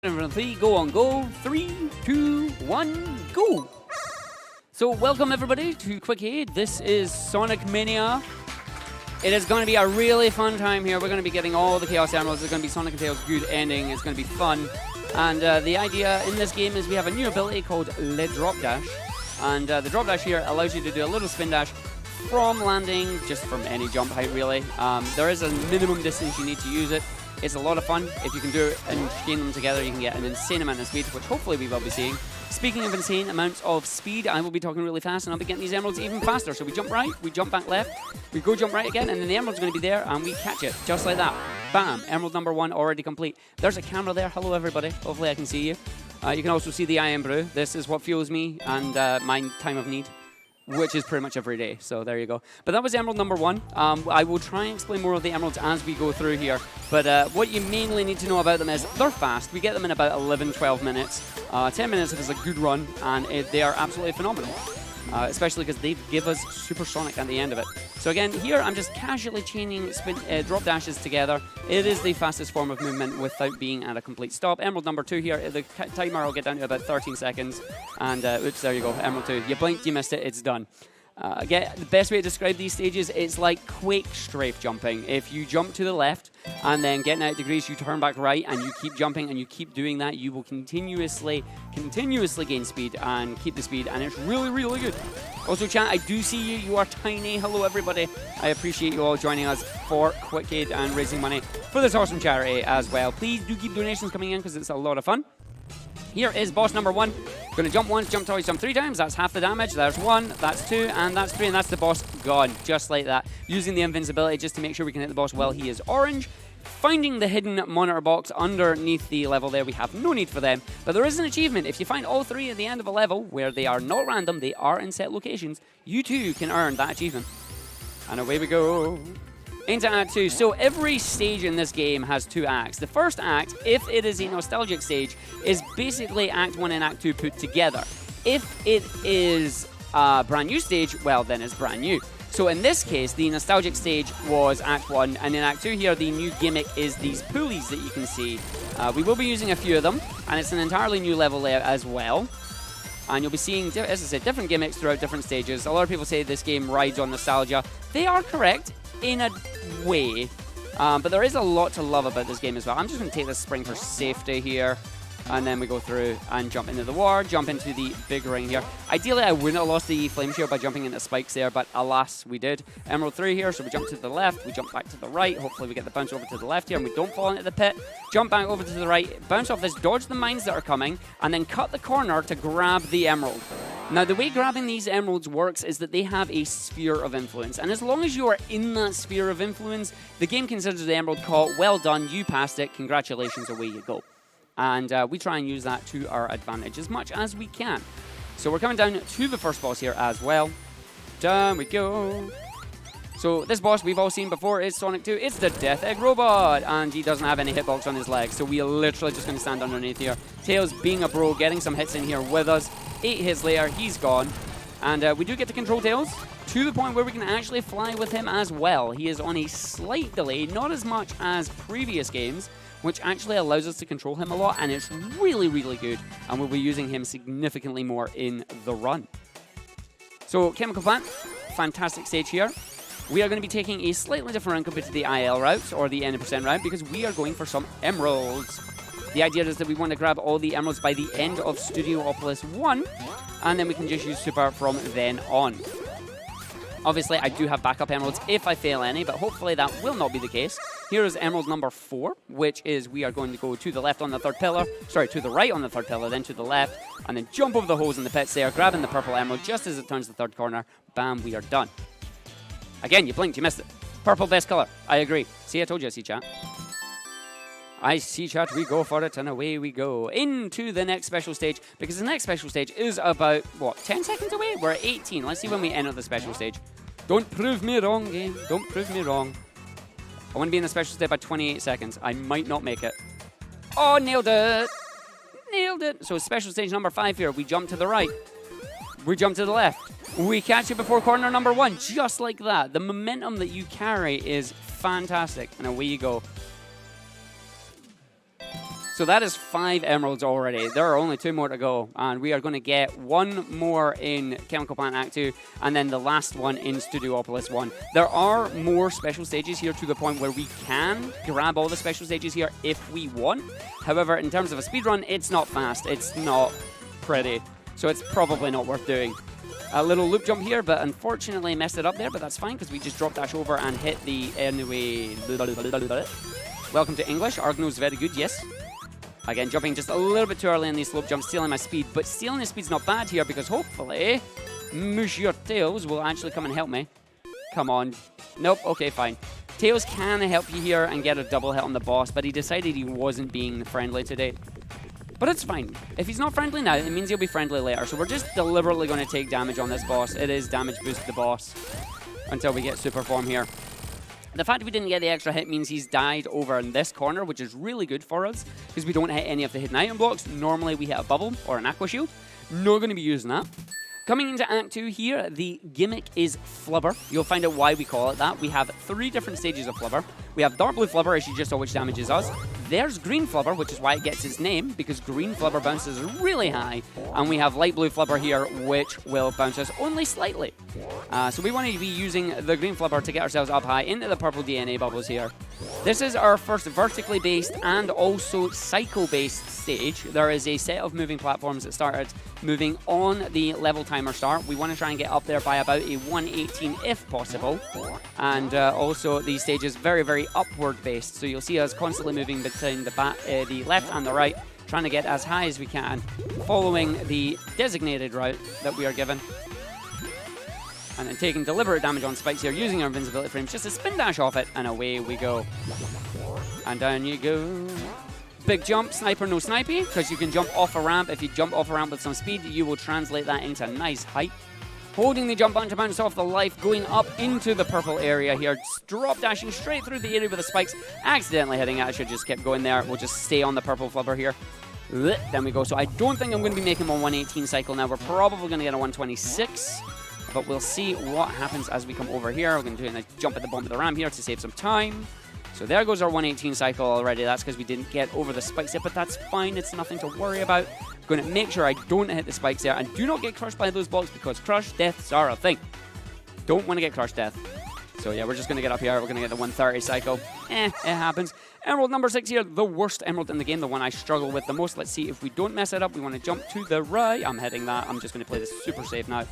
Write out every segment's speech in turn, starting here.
Three, go on go. 3, 2, 1, go. So welcome everybody to QuickCade. This is Sonic Mania. It is going to be a really fun time here. We're going to be getting all the Chaos Emeralds. It's going to be Sonic and Tails' good ending. It's going to be fun. And the idea in this game is we have a new ability called Le Drop Dash. And the drop dash here allows you to do a little spin dash from landing, just from any jump height really. There is a minimum distance you need to use it. It's a lot of fun. If you can do it and chain them together, you can get an insane amount of speed, which hopefully we will be seeing. Speaking of insane amounts of speed, I will be talking really fast and I'll be getting these emeralds even faster. So we jump right, we jump back left, we go jump right again, and then the emerald's going to be there and we catch it, just like that. Bam, emerald number 1 already complete. There's a camera there. Hello everybody. Hopefully I can see you. You can also see the I Am Brew. This is what fuels me and my time of need, which is pretty much every day, so there you go. But that was emerald number 1. I will try and explain more of the emeralds as we go through here, but what you mainly need to know about them is they're fast. We get them in about 11, 12 minutes. 10 minutes if it's a good run, and they are absolutely phenomenal, especially because they give us supersonic at the end of it. So again, here I'm just casually chaining drop dashes together. It is the fastest form of movement without being at a complete stop. Emerald number 2 here, the timer will get down to about 13 seconds. And oops, there you go, Emerald 2. You blinked, you missed it, it's done. Again, the best way to describe these stages is like Quake strafe jumping. If you jump to the left and then get 90 degrees, you turn back right and you keep jumping and you keep doing that, you will continuously gain speed and keep the speed, and it's really, really good. Also, chat, I do see you. You are tiny. Hello, everybody. I appreciate you all joining us for QuickCade and raising money for this awesome charity as well. Please do keep donations coming in because it's a lot of fun. Here is boss number 1. Going to jump once, jump twice, jump 3 times. That's half the damage. There's 1, that's 2, and that's 3, and that's the boss gone. Just like that. Using the invincibility just to make sure we can hit the boss while he is orange. Finding the hidden monitor box underneath the level there. We have no need for them. But there is an achievement. If you find all 3 at the end of a level, where they are not random, they are in set locations, you too can earn that achievement. And away we go. Into Act 2. So every stage in this game has 2 acts. The first act, if it is a nostalgic stage, is basically Act 1 and Act 2 put together. If it is a brand new stage, well, then it's brand new. So in this case, the nostalgic stage was Act 1, and in Act 2 here, the new gimmick is these pulleys that you can see. We will be using a few of them, and it's an entirely new level there as well. And you'll be seeing, as I said, different gimmicks throughout different stages. A lot of people say this game rides on nostalgia. They are correct in a way, but there is a lot to love about this game as well. I'm just going to take this spring for safety here, and then we go through and jump into the war, jump into the big ring here. Ideally, I wouldn't have lost the flame shield by jumping into spikes there, but alas, we did. Emerald 3 here, so we jump to the left, we jump back to the right. Hopefully we get the bounce over to the left here, and we don't fall into the pit. Jump back over to the right, bounce off this, dodge the mines that are coming, and then cut the corner to grab the emerald. Now, the way grabbing these emeralds works is that they have a sphere of influence, and as long as you are in that sphere of influence, the game considers the emerald caught. Well done, you passed it, congratulations, away you go. And we try and use that to our advantage as much as we can. So we're coming down to the first boss here as well. Down we go. So this boss we've all seen before is Sonic 2. It's the Death Egg Robot, and he doesn't have any hitbox on his legs, so we are literally just going to stand underneath here. Tails, being a bro, getting some hits in here with us. 8 hits later, he's gone. And we do get to control Tails to the point where we can actually fly with him as well. He is on a slight delay, not as much as previous games, which actually allows us to control him a lot, and it's really, really good, and we'll be using him significantly more in the run. So, Chemical Plant, fantastic stage here. We are going to be taking a slightly different route compared to the IL route, or the N% route, because we are going for some emeralds. The idea is that we want to grab all the emeralds by the end of Studiopolis 1, and then we can just use Super from then on. Obviously, I do have backup emeralds if I fail any, but hopefully that will not be the case. Here is emerald number 4, which is we are going to go to the left on the 3rd pillar, sorry, to the right on the 3rd pillar, then to the left, and then jump over the holes in the pits there, grabbing the purple emerald just as it turns the 3rd corner. Bam, we are done. Again, you blinked, you missed it. Purple, best color. I agree. See, I told you I see chat. I see chat, we go for it, and away we go. Into the next special stage, because the next special stage is about, what, 10 seconds away? We're at 18. Let's see when we enter the special stage. Don't prove me wrong, game. Don't prove me wrong. I want to be in the special stage by 28 seconds. I might not make it. Oh, nailed it. Nailed it. So special stage number 5 here. We jump to the right. We jump to the left. We catch it before corner number 1, just like that. The momentum that you carry is fantastic, and away you go. So that is 5 emeralds already. There are only 2 more to go, and we are going to get 1 more in Chemical Plant Act 2, and then the last one in Studiopolis 1. There are more special stages here to the point where we can grab all the special stages here if we want. However, in terms of a speedrun, it's not fast. It's not pretty, so it's probably not worth doing. A little loop jump here, but unfortunately messed it up there, but that's fine because we just drop dash over and hit the anyway. Welcome to English. Argno's very good, yes. Again, jumping just a little bit too early in these slope jumps, stealing my speed, but stealing the speed's not bad here because hopefully Monsieur Tails will actually come and help me. Come on. Nope, okay, fine. Tails can help you here and get a double hit on the boss, but he decided he wasn't being friendly today. But it's fine. If he's not friendly now, it means he'll be friendly later. So we're just deliberately going to take damage on this boss. It is damage boost the boss until we get super form here. The fact we didn't get the extra hit means he's died over in this corner, which is really good for us because we don't hit any of the hidden item blocks. Normally we hit a bubble or an aqua shield. Not going to be using that. Coming into Act 2 here, the gimmick is Flubber. You'll find out why we call it that. We have 3 different stages of Flubber. We have Dark Blue Flubber, as you just saw, which damages us. There's Green Flubber, which is why it gets its name, because Green Flubber bounces really high. And we have Light Blue Flubber here, which will bounce us only slightly. So we want to be using the Green Flubber to get ourselves up high into the purple DNA bubbles here. This is our first vertically based and also cycle-based stage. There is a set of moving platforms that started moving on the level timer start. We want to try and get up there by about a 118 if possible. And also the stage is very, very upward based. So you'll see us constantly moving between the left and the right, trying to get as high as we can, following the designated route that we are given. And then taking deliberate damage on spikes here, using our invincibility frames just to spin dash off it, and away we go. And down you go. Big jump, sniper no snipey, because you can jump off a ramp. If you jump off a ramp with some speed, you will translate that into nice height. Holding the jump button to bounce off the life, going up into the purple area here, drop dashing straight through the area with the spikes, accidentally hitting it. I should just keep going there. We'll just stay on the purple flubber here. Then we go. So I don't think I'm going to be making a 118 cycle now. We're probably going to get a 126. But we'll see what happens as we come over here. We're going to do a nice jump at the bottom of the ramp here to save some time. So there goes our 118 cycle already. That's because we didn't get over the spikes yet, but that's fine. It's nothing to worry about. I'm going to make sure I don't hit the spikes there and do not get crushed by those blocks because crush deaths are a thing. Don't want to get crushed death. So yeah, we're just going to get up here. We're going to get the 130 cycle. It happens. Emerald number 6 here, the worst emerald in the game, the one I struggle with the most. Let's see if we don't mess it up. We want to jump to the right. I'm hitting that. I'm just going to play this super safe now.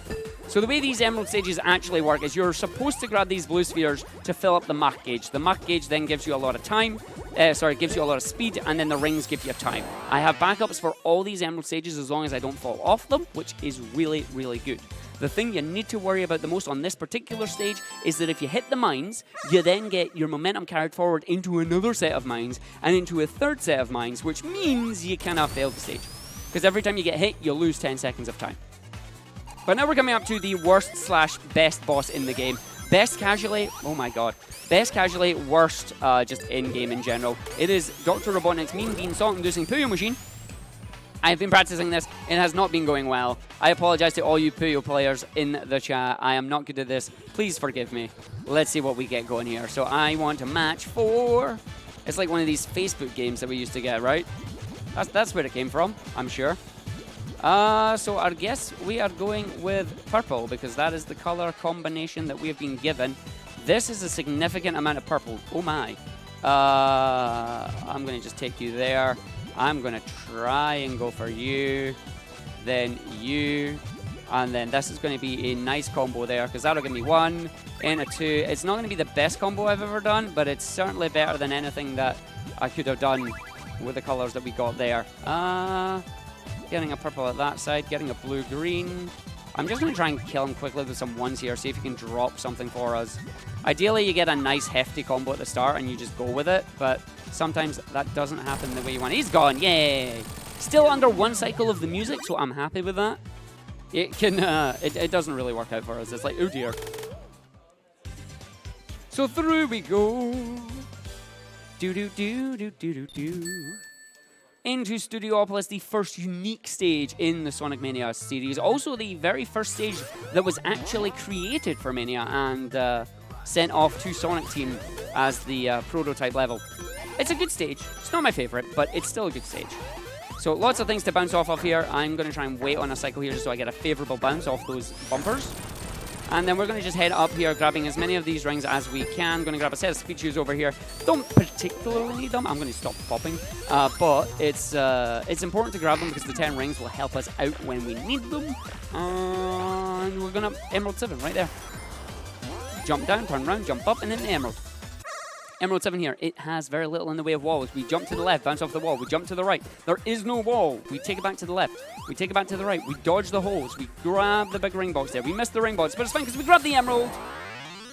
So the way these emerald stages actually work is you're supposed to grab these blue spheres to fill up the Mach gauge. The Mach gauge then gives you a lot of time. Gives you a lot of speed, and then the rings give you time. I have backups for all these emerald stages as long as I don't fall off them, which is really, really good. The thing you need to worry about the most on this particular stage is that if you hit the mines, you then get your momentum carried forward into another set of mines and into a third set of mines, which means you cannot fail the stage. Because every time you get hit, you lose 10 seconds of time. But now we're coming up to the worst/best boss in the game. Best casually, oh my god. Best casually, worst just in-game in general. It is Dr. Robotnik's Mean Bean Salt-Inducing Puyo Machine. I've been practicing this. It has not been going well. I apologize to all you Puyo players in the chat. I am not good at this. Please forgive me. Let's see what we get going here. So I want to match 4. It's like one of these Facebook games that we used to get, right? That's where it came from, I'm sure. So I guess we are going with purple because that is the color combination that we have been given. This is a significant amount of purple. Oh my. I'm going to just take you there. I'm going to try and go for you, then you, and then this is going to be a nice combo there because that'll give me 1 and a 2. It's not going to be the best combo I've ever done, but it's certainly better than anything that I could have done with the colors that we got there. Getting a purple at that side, getting a blue-green. I'm just going to try and kill him quickly with some 1s here, see if he can drop something for us. Ideally, you get a nice hefty combo at the start and you just go with it, but sometimes that doesn't happen the way you want. He's gone, yay! Still under 1 cycle of the music, so I'm happy with that. It can, it doesn't really work out for us. It's like, oh dear. So through we go. Do-do-do-do-do-do-do. Into Studiopolis, the first unique stage in the Sonic Mania series. Also the very first stage that was actually created for Mania and sent off to Sonic Team as the prototype level. It's a good stage. It's not my favorite, but it's still a good stage. So lots of things to bounce off of here. I'm going to try and wait on a cycle here just so I get a favorable bounce off those bumpers. And then we're going to just head up here, grabbing as many of these rings as we can. Going to grab a set of speed shoes over here. Don't particularly need them. I'm going to stop popping. But it's important to grab them because the 10 rings will help us out when we need them. And we're going to Emerald 7 right there. Jump down, turn around, jump up, and then the Emerald. Emerald 7 here, it has very little in the way of walls. We jump to the left, bounce off the wall. We jump to the right. There is no wall. We take it back to the left. We take it back to the right. We dodge the holes. We grab the big ring box there. We missed the ring box, but it's fine because we grab the Emerald.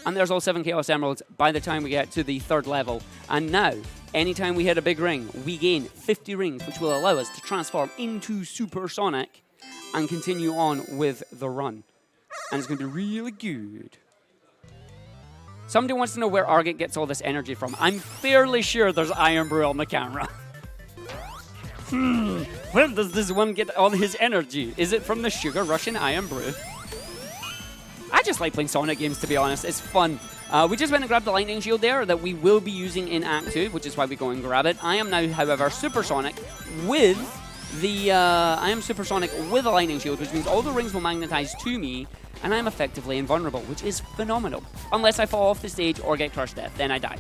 And there's all 7 Chaos Emeralds by the time we get to the 3rd level. And now, anytime we hit a big ring, we gain 50 rings, which will allow us to transform into Super Sonic and continue on with the run. And it's going to be really good. Somebody wants to know where Argick gets all this energy from. I'm fairly sure there's Iron Brew on the camera. Where does this one get all his energy? Is it from the sugar rush in Iron Brew? I just like playing Sonic games, to be honest. It's fun. We just went and grabbed the lightning shield there that we will be using in Act 2, which is why we go and grab it. I am now, however, Supersonic with the... I am Supersonic with a lightning shield, which means all the rings will magnetize to me, and I'm effectively invulnerable, which is phenomenal. Unless I fall off the stage or get crushed death, then I die.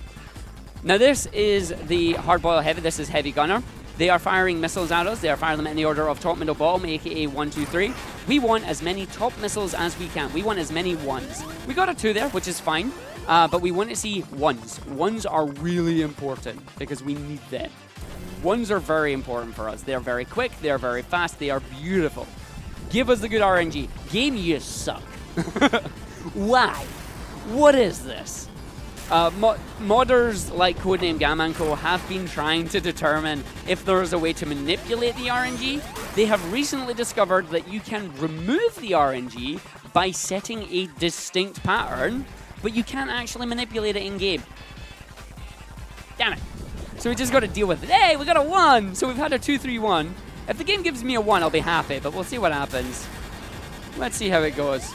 Now this is the Hardboil Heavy. This is Heavy Gunner. They are firing missiles at us. They are firing them in the order of top, middle, bottom, aka 1, 2, 3. We want as many top missiles as we can. We want as many ones. We got a 2 there, which is fine, but we want to see ones. Ones are really important because we need them. Ones are very important for us. They are very quick. They are very fast. They are beautiful. Give us the good RNG. Game, you suck. Why? What is this? Modders like Codename Gamma & Co have been trying to determine if there is a way to manipulate the RNG. They have recently discovered that you can remove the RNG by setting a distinct pattern, but you can't actually manipulate it in-game. Damn it. So we just got to deal with it. Hey, we got a 1! So we've had a 2, 3, 1. If the game gives me a 1, I'll be happy, but we'll see what happens. Let's see how it goes.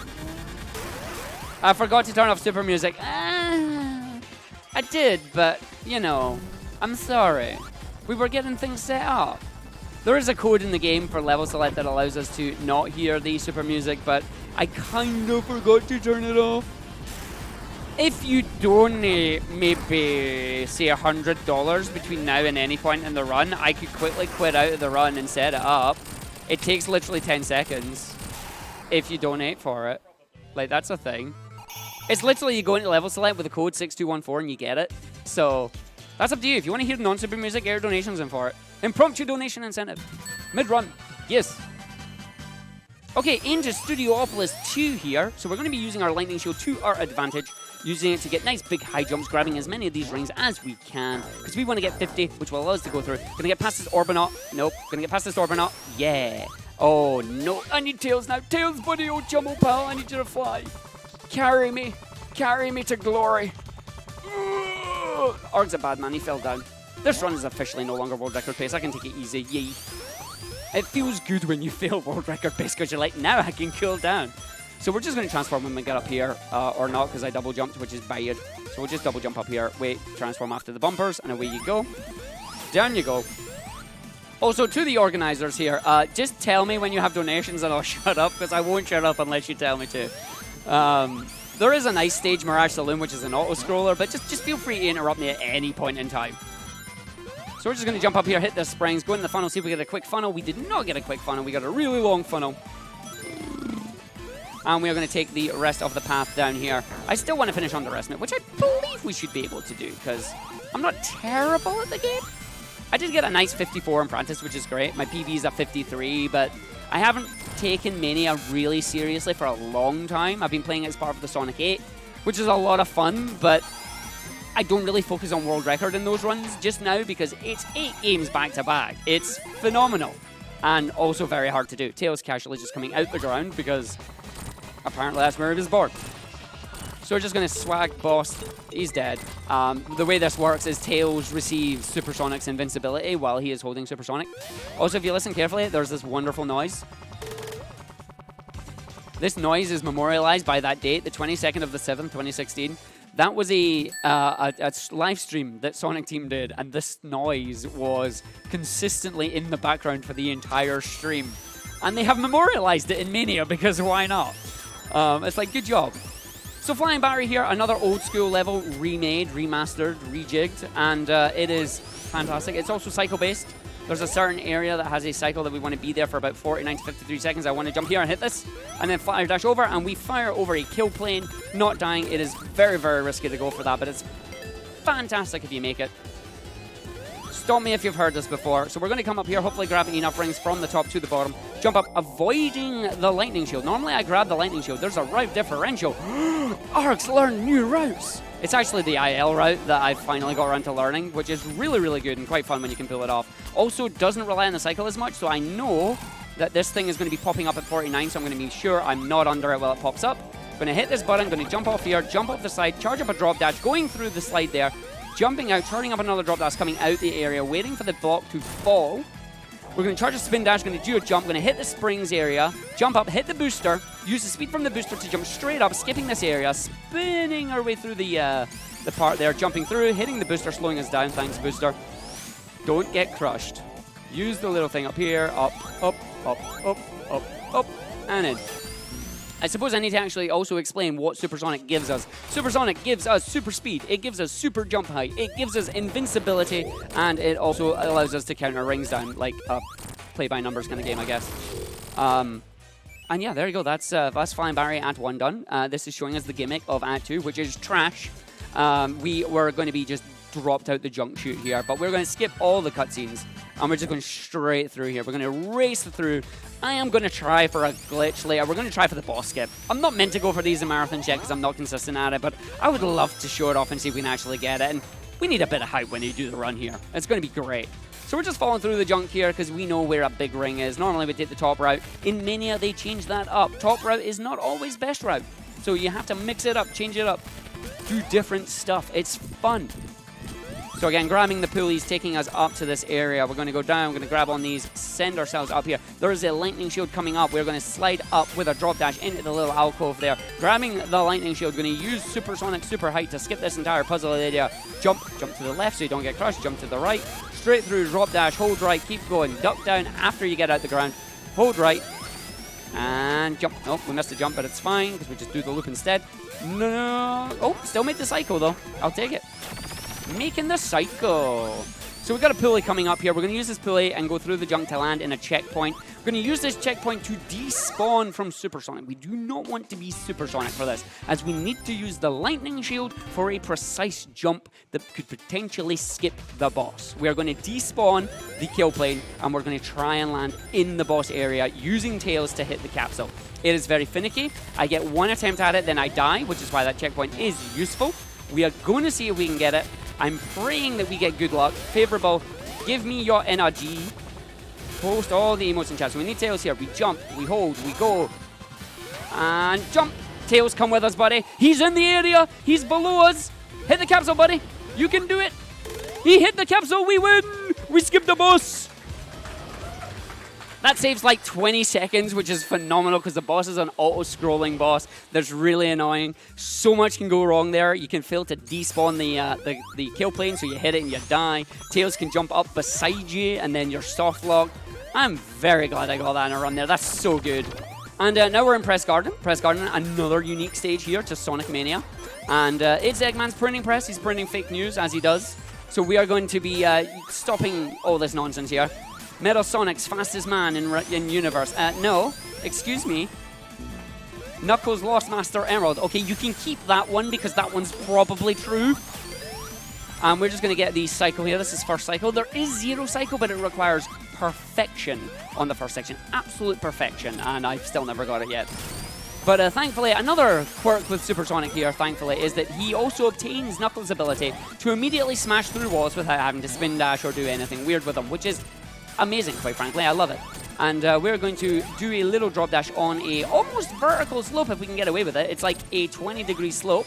I forgot to turn off super music. I did, but, you know, I'm sorry. We were getting things set up. There is a code in the game for level select that allows us to not hear the super music, but I kind of forgot to turn it off. If you donate maybe, say, $100 between now and any point in the run, I could quickly quit out of the run and set it up. It takes literally 10 seconds if you donate for it. Like, that's a thing. It's literally you go into level select with the code 6214 and you get it. So, that's up to you. If you want to hear non-super music, get your donations in for it. Impromptu donation incentive. Mid-run. Yes. Okay, into Studiopolis 2 here. So we're going to be using our lightning shield to our advantage. Using it to get nice big high jumps, grabbing as many of these rings as we can. Because we want to get 50, which will allow us to go through. Gonna get past this Orbinaut. Nope. Gonna get past this Orbinaut. Yeah. Oh, no. I need Tails now. Tails, buddy, old Jumbo pal. I need you to fly. Carry me. Carry me to glory. Arg's a bad man. He fell down. This run is officially no longer world record pace. I can take it easy. Yay. It feels good when you fail world record pace because you're like, now I can cool down. So we're just going to transform when we get up here, or not, because I double jumped, which is bad. So we'll just double jump up here, wait, transform after the bumpers, and away you go. Down you go. Also, to the organizers here, just tell me when you have donations and I'll shut up, because I won't shut up unless you tell me to. There is a nice stage, Mirage Saloon, which is an auto-scroller, but just feel free to interrupt me at any point in time. So we're just going to jump up here, hit the springs, go in the funnel, see if we get a quick funnel. We did not get a quick funnel. We got a really long funnel. And we are going to take the rest of the path down here. I still want to finish underestimate, which I believe we should be able to do, because I'm not terrible at the game. I did get a nice 54 in practice, which is great. My PB is at 53, but I haven't taken Mania really seriously for a long time. I've been playing it as part of the Sonic 8, which is a lot of fun, but I don't really focus on world record in those runs just now because it's 8 games back-to-back. It's phenomenal and also very hard to do. Tails casually just coming out the ground because apparently that's where he was born. So we're just going to swag boss. He's dead. The way this works is Tails receives Supersonic's invincibility while he is holding Supersonic. Also, if you listen carefully, there's this wonderful noise. This noise is memorialized by that date, the 22nd of the 7th, 2016. That was a live stream that Sonic Team did, and this noise was consistently in the background for the entire stream. And they have memorialized it in Mania, because why not? It's like, good job. So Flying Battery here, another old school level, remade, remastered, rejigged, and it is fantastic. It's also cycle-based. There's a certain area that has a cycle that we want to be there for about 49 to 53 seconds. I want to jump here and hit this, and then fire dash over, and we fire over a kill plane, not dying. It is very, very risky to go for that, but it's fantastic if you make it. Stop me if you've heard this before. So we're going to come up here, hopefully grabbing enough rings from the top to the bottom. Jump up, avoiding the lightning shield. Normally I grab the lightning shield. There's a route differential. Args learn new routes. It's actually the IL route that I finally got around to learning, which is really, really good and quite fun when you can pull it off. Also, doesn't rely on the cycle as much, so I know that this thing is going to be popping up at 49, so I'm going to be sure I'm not under it while it pops up. Going to hit this button, going to jump off here, jump off the side, charge up a drop dash, going through the slide there, jumping out, turning up another drop dash, coming out the area, waiting for the block to fall. We're going to charge a spin dash, going to do a jump, going to hit the springs area, jump up, hit the booster, use the speed from the booster to jump straight up, skipping this area, spinning our way through the part there, jumping through, hitting the booster, slowing us down, thanks booster. Don't get crushed. Use the little thing up here, up, up, up, up, up, up, and in. I suppose I need to actually also explain what Supersonic gives us. Supersonic gives us super speed, it gives us super jump height, it gives us invincibility, and it also allows us to counter rings down, like a play-by-numbers kind of game, I guess. And yeah, there you go. That's Flying Barrier Act 1 done. This is showing us the gimmick of Act 2, which is trash. We were going to be just dropped out the junk chute here, but we're going to skip all the cutscenes, and we're just going straight through here. We're going to race through. I am going to try for a glitch later. We're going to try for the boss skip. I'm not meant to go for these in marathons yet because I'm not consistent at it, but I would love to show it off and see if we can actually get it. And we need a bit of hype when you do the run here. It's going to be great. So we're just falling through the junk here because we know where a big ring is. Normally we take the top route. In Mania, they changed that up. Top route is not always best route. So you have to mix it up, change it up, do different stuff. It's fun. So again, grabbing the pulleys, taking us up to this area. We're going to go down, we're going to grab on these, send ourselves up here. There is a lightning shield coming up. We're going to slide up with a drop dash into the little alcove there. Grabbing the lightning shield, going to use Supersonic Super Height to skip this entire puzzle area. Jump to the left so you don't get crushed, jump to the right. Straight through, drop dash, hold right, keep going. Duck down after you get out the ground. Hold right. And jump. Nope, we missed the jump, but it's fine because we just do the loop instead. No. Oh, still made the cycle though. I'll take it. Making the cycle. So we've got a pulley coming up here. We're going to use this pulley and go through the junk to land in a checkpoint. We're going to use this checkpoint to despawn from Supersonic. We do not want to be Supersonic for this, as we need to use the lightning shield for a precise jump that could potentially skip the boss. We are going to despawn the kill plane, and we're going to try and land in the boss area using Tails to hit the capsule. It is very finicky. I get one attempt at it, then I die, which is why that checkpoint is useful. We are going to see if we can get it. I'm praying that we get good luck. Favorable. Give me your energy. Post all the emotes in chat. So we need Tails here. We jump, we hold, we go. And jump. Tails, come with us, buddy. He's in the area. He's below us. Hit the capsule, buddy. You can do it. He hit the capsule. We win. We skipped the boss. That saves like 20 seconds, which is phenomenal because the boss is an auto-scrolling boss. That's really annoying. So much can go wrong there. You can fail to despawn the kill plane, so you hit it and you die. Tails can jump up beside you, and then you're soft locked. I'm very glad I got that in a run there. That's so good. And now we're in Press Garden. Press Garden, another unique stage here to Sonic Mania. And it's Eggman's printing press. He's printing fake news, as he does. So we are going to be stopping all this nonsense here. Metal Sonic's fastest man in universe. No, excuse me. Knuckles lost Master Emerald. Okay, you can keep that one because that one's probably true. And we're just going to get the cycle here. This is first cycle. There is zero cycle, but it requires perfection on the first section. Absolute perfection, and I've still never got it yet. But thankfully, another quirk with Supersonic here, thankfully, is that he also obtains Knuckles' ability to immediately smash through walls without having to spin dash or do anything weird with them, which is amazing, quite frankly. I love it. And we're going to do a little drop dash on a almost vertical slope if we can get away with it. It's like a 20-degree slope.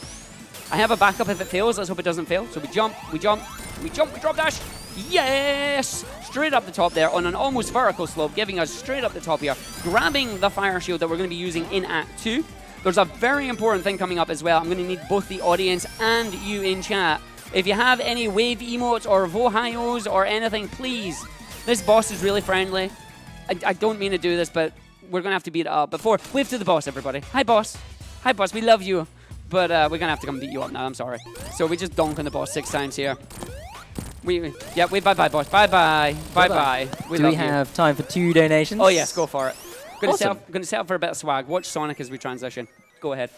I have a backup if it fails. Let's hope it doesn't fail. So we jump, we jump, we jump, we drop dash. Yes! Straight up the top there on an almost vertical slope, giving us straight up the top here. Grabbing the fire shield that we're going to be using in Act 2. There's a very important thing coming up as well. I'm going to need both the audience and you in chat. If you have any wave emotes or vohayos or anything, please. This boss is really friendly. I don't mean to do this, but we're going to have to beat it up. Before, wave to the boss, everybody. Hi, boss. Hi, boss. We love you. But we're going to have to come beat you up now. I'm sorry. So we just donk on the boss 6 times here. Yeah, wave bye-bye, boss. Bye-bye. Bye-bye. Do we have time for 2 donations? Oh, yes. Go for it. Awesome. Going to set up for a bit of swag. Watch Sonic as we transition. Go ahead.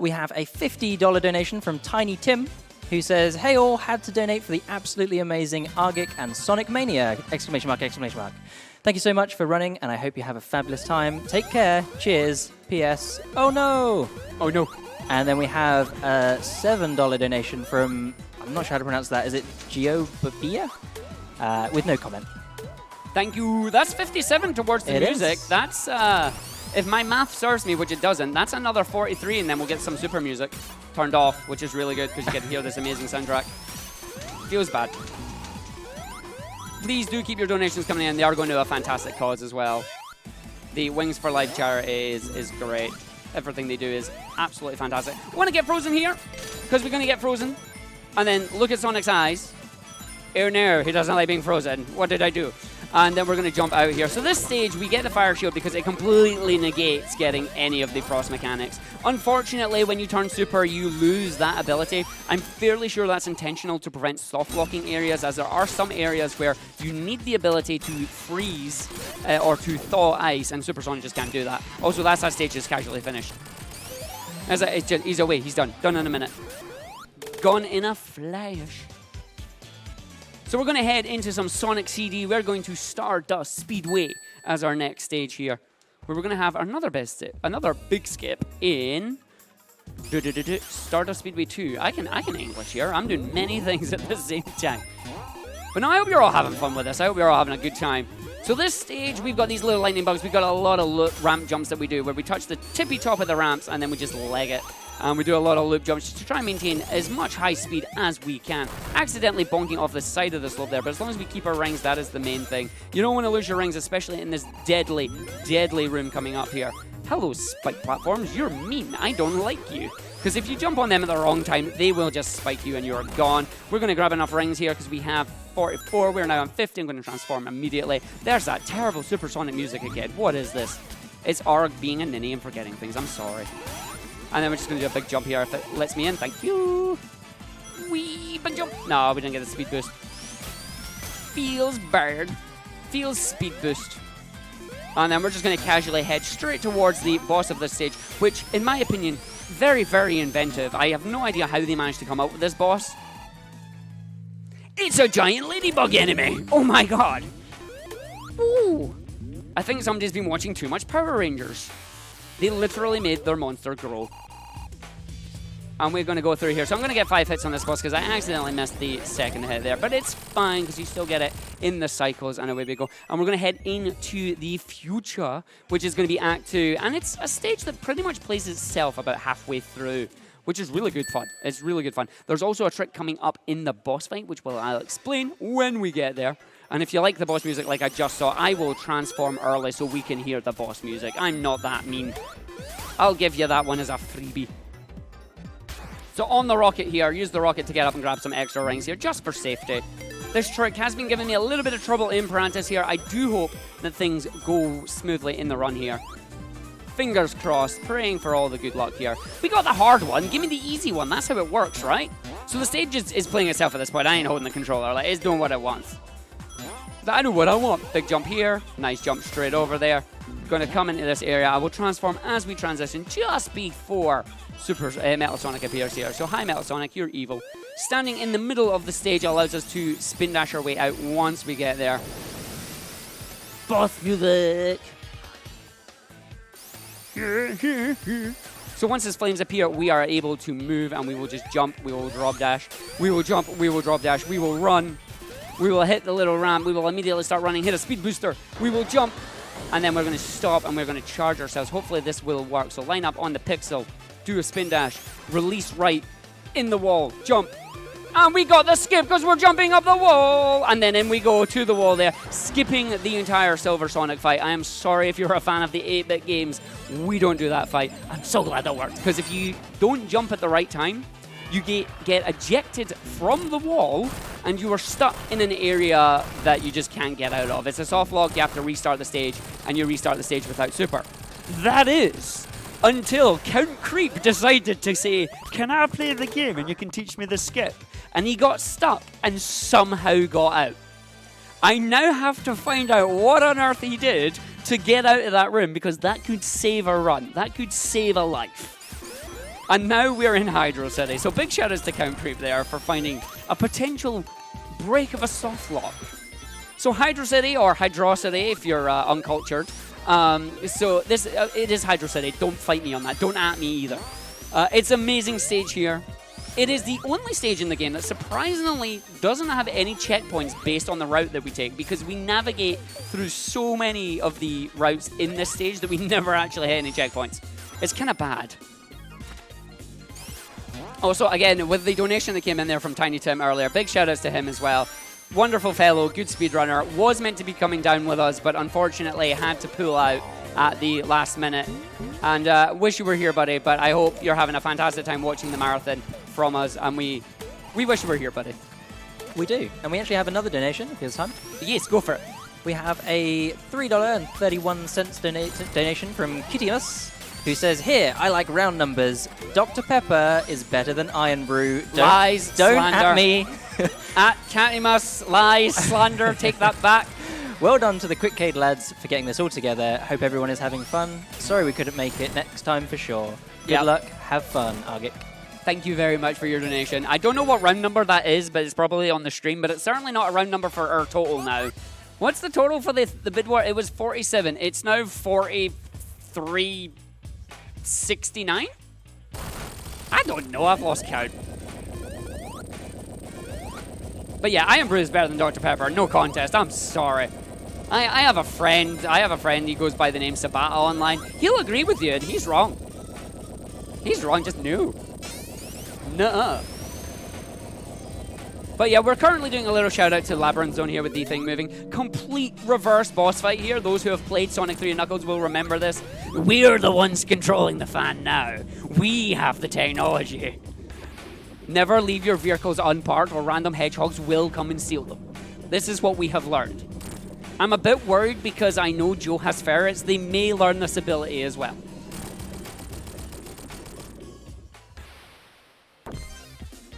We have a $50 donation from Tiny Tim, who says, "Hey all, had to donate for the absolutely amazing Argick and Sonic Mania! Exclamation mark, exclamation mark. Thank you so much for running, and I hope you have a fabulous time. Take care. Cheers. P.S. Oh no! Oh no. And then we have a $7 donation from, I'm not sure how to pronounce that. Is it Geobabia? With no comment. Thank you. That's 57 towards the music. Is. That's, if my math serves me, which it doesn't, that's another 43, and then we'll get some super music turned off, which is really good because you get to hear this amazing soundtrack. Feels bad. Please do keep your donations coming in. They are going to a fantastic cause as well. The Wings for Life charity is great. Everything they do is absolutely fantastic. We want to get frozen here because we're going to get frozen. And then look at Sonic's eyes. Oh no, he doesn't like being frozen. What did I do? And then we're going to jump out here. So this stage, we get the fire shield because it completely negates getting any of the frost mechanics. Unfortunately, when you turn super, you lose that ability. I'm fairly sure that's intentional to prevent soft locking areas, as there are some areas where you need the ability to freeze or to thaw ice, and Super Sonic just can't do that. Also, that stage is casually finished. He's away. He's done. Done in a minute. Gone in a flash. So we're going to head into some Sonic CD. We're going to Stardust Speedway as our next stage here, where we're going to have another big skip in Stardust Speedway 2. I can English here. I'm doing many things at the same time. But no, I hope you're all having fun with this. I hope you're all having a good time. So this stage, we've got these little lightning bugs. We've got a lot of ramp jumps that we do, where we touch the tippy top of the ramps and then we just leg it. And we do a lot of loop jumps to try and maintain as much high speed as we can. Accidentally bonking off the side of the slope there, but as long as we keep our rings, that is the main thing. You don't want to lose your rings, especially in this deadly, deadly room coming up here. Hello, spike platforms. You're mean. I don't like you. Because if you jump on them at the wrong time, they will just spike you and you're gone. We're going to grab enough rings here because we have 44. We're now on 50. I'm going to transform immediately. There's that terrible supersonic music again. What is this? It's Arg being a ninny and forgetting things. I'm sorry. And then we're just going to do a big jump here if it lets me in. Thank you. Wee, big jump. No, we didn't get a speed boost. Feels bad. Feels speed boost. And then we're just going to casually head straight towards the boss of this stage, which, in my opinion, very, very inventive. I have no idea how they managed to come up with this boss. It's a giant ladybug enemy. Oh my god. Ooh. I think somebody's been watching too much Power Rangers. They literally made their monster grow. And we're going to go through here. So I'm going to get 5 hits on this boss because I accidentally missed the second hit there. But it's fine because you still get it in the cycles, and away we go. And we're going to head into the future, which is going to be Act 2. And it's a stage that pretty much plays itself about halfway through, which is really good fun. It's really good fun. There's also a trick coming up in the boss fight, which I'll explain when we get there. And if you like the boss music like I just saw, I will transform early so we can hear the boss music. I'm not that mean. I'll give you that one as a freebie. So on the rocket here, use the rocket to get up and grab some extra rings here, just for safety. This trick has been giving me a little bit of trouble in practice here. I do hope that things go smoothly in the run here. Fingers crossed, praying for all the good luck here. We got the hard one, give me the easy one. That's how it works, right? So the stage is playing itself at this point. I ain't holding the controller, like, it's doing what it wants. I know what I want. Big jump here, nice jump straight over there. Going to come into this area. I will transform as we transition just before Super Metal Sonic appears here. So hi Metal Sonic, you're evil. Standing in the middle of the stage allows us to spin dash our way out once we get there. Boss music. So once his flames appear, we are able to move and we will just jump. We will drop dash. We will jump. We will drop dash. We will run. We will hit the little ramp. We will immediately start running. Hit a speed booster. We will jump. And then we're going to stop and we're going to charge ourselves. Hopefully this will work. So line up on the pixel. Do a spin dash. Release right. In the wall. Jump. And we got the skip because we're jumping up the wall. And then in we go to the wall there, skipping the entire Silver Sonic fight. I am sorry if you're a fan of the 8-bit games. We don't do that fight. I'm so glad that worked. Because if you don't jump at the right time, you get ejected from the wall and you are stuck in an area that you just can't get out of. It's a soft lock. You have to restart the stage, and you restart the stage without super. That is until Count Creep decided to say, can I play the game and you can teach me the skip? And he got stuck and somehow got out. I now have to find out what on earth he did to get out of that room, because that could save a run. That could save a life. And now we're in Hydrocity. So big shout outs to Count Creep there for finding a potential break of a soft lock. So Hydrocity, or Hydrocity if you're uncultured. So this it is Hydrocity. Don't fight me on that. Don't at me either. It's an amazing stage here. It is the only stage in the game that surprisingly doesn't have any checkpoints based on the route that we take, because we navigate through so many of the routes in this stage that we never actually hit any checkpoints. It's kind of bad. Also, again, with the donation that came in there from Tiny Tim earlier, big shout outs to him as well. Wonderful fellow, good speedrunner, was meant to be coming down with us, but unfortunately had to pull out at the last minute. And wish you were here, buddy, but I hope you're having a fantastic time watching the marathon from us, and we wish you were here, buddy. We do. And we actually have another donation, if it's time. Yes, go for it. We have a $3.31 donation from Kittimus, who says, here, I like round numbers. Dr. Pepper is better than Iron Brew. Lies, don't slander. at me. At Cattymus, lies, slander, take that back. Well done to the QuickCade lads for getting this all together. Hope everyone is having fun. Sorry we couldn't make it next time for sure. Good luck, have fun, Argick. Thank you very much for your donation. I don't know what round number that is, but it's probably on the stream, but it's certainly not a round number for our total now. What's the total for the bid war? It was 47. It's now 43.69? I don't know. I've lost count. But yeah, Iron Brew is better than Dr. Pepper. No contest. I'm sorry. I have a friend. He goes by the name Sabata online. He'll agree with you, and he's wrong. He's wrong. Just no. Nuh-uh. But yeah, we're currently doing a little shout out to Labyrinth Zone here with the thing moving. Complete reverse boss fight here. Those who have played Sonic 3 and Knuckles will remember this. We're the ones controlling the fan now. We have the technology. Never leave your vehicles unparked or random hedgehogs will come and steal them. This is what we have learned. I'm a bit worried because I know Joe has ferrets. They may learn this ability as well.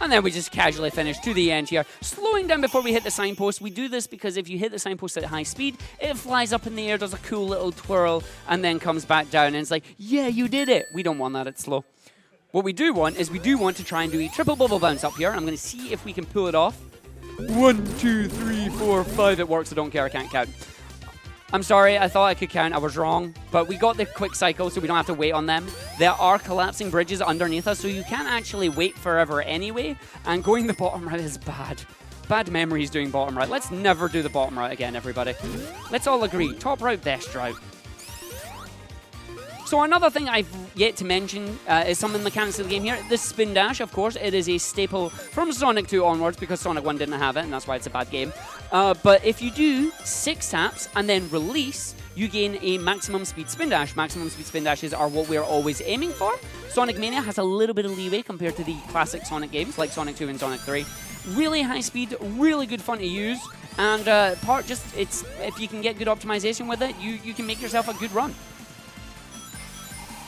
And then we just casually finish to the end here. Slowing down before we hit the signpost. We do this because if you hit the signpost at high speed, it flies up in the air, does a cool little twirl, and then comes back down. And it's like, yeah, you did it. We don't want that. It's slow. What we do want is we do want to try and do a triple bubble bounce up here. I'm going to see if we can pull it off. 1, 2, 3, 4, 5. It works. I don't care. I can't count. I'm sorry, I thought I could count, I was wrong. But we got the quick cycle, so we don't have to wait on them. There are collapsing bridges underneath us, so you can't actually wait forever anyway. And going the bottom right is bad. Bad memories doing bottom right. Let's never do the bottom right again, everybody. Let's all agree, top route, best route. So another thing I've yet to mention is some of the mechanics of the game here. The spin dash, of course, it is a staple from Sonic 2 onwards because Sonic 1 didn't have it, and that's why it's a bad game. But if you do 6 taps and then release, you gain a maximum speed spin dash. Maximum speed spin dashes are what we're always aiming for. Sonic Mania has a little bit of leeway compared to the classic Sonic games like Sonic 2 and Sonic 3. Really high speed, really good fun to use, and if you can get good optimization with it, you can make yourself a good run.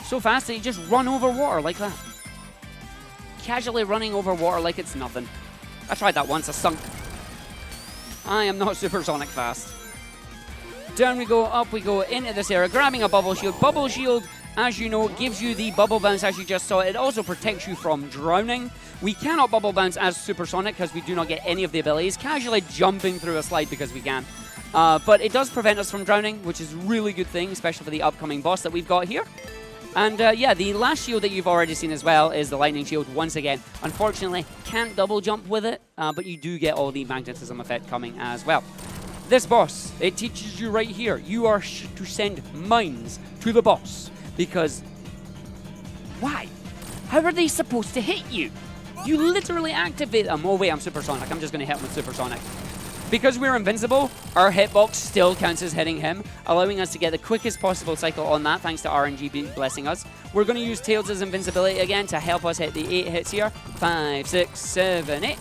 So fast that you just run over water like that. Casually running over water like it's nothing. I tried that once, I sunk. I am not supersonic fast. Down we go, up we go, into this area, grabbing a bubble shield. Bubble shield, as you know, gives you the bubble bounce as you just saw. It also protects you from drowning. We cannot bubble bounce as supersonic because we do not get any of the abilities. Casually jumping through a slide because we can. But it does prevent us from drowning, which is a really good thing, especially for the upcoming boss that we've got here. And yeah, the last shield that you've already seen as well is the lightning shield once again. Unfortunately, can't double jump with it, but you do get all the magnetism effect coming as well. This boss, it teaches you right here, you are to send mines to the boss. Because, why? How are they supposed to hit you? you literally activate them. Oh wait, I'm Supersonic. I'm just going to hit him with Supersonic. Because we're invincible, our hitbox still counts as hitting him, allowing us to get the quickest possible cycle on that, thanks to RNG blessing us. We're going to use Tails' invincibility again to help us hit the 8 hits here. 5, 6, 7, 8.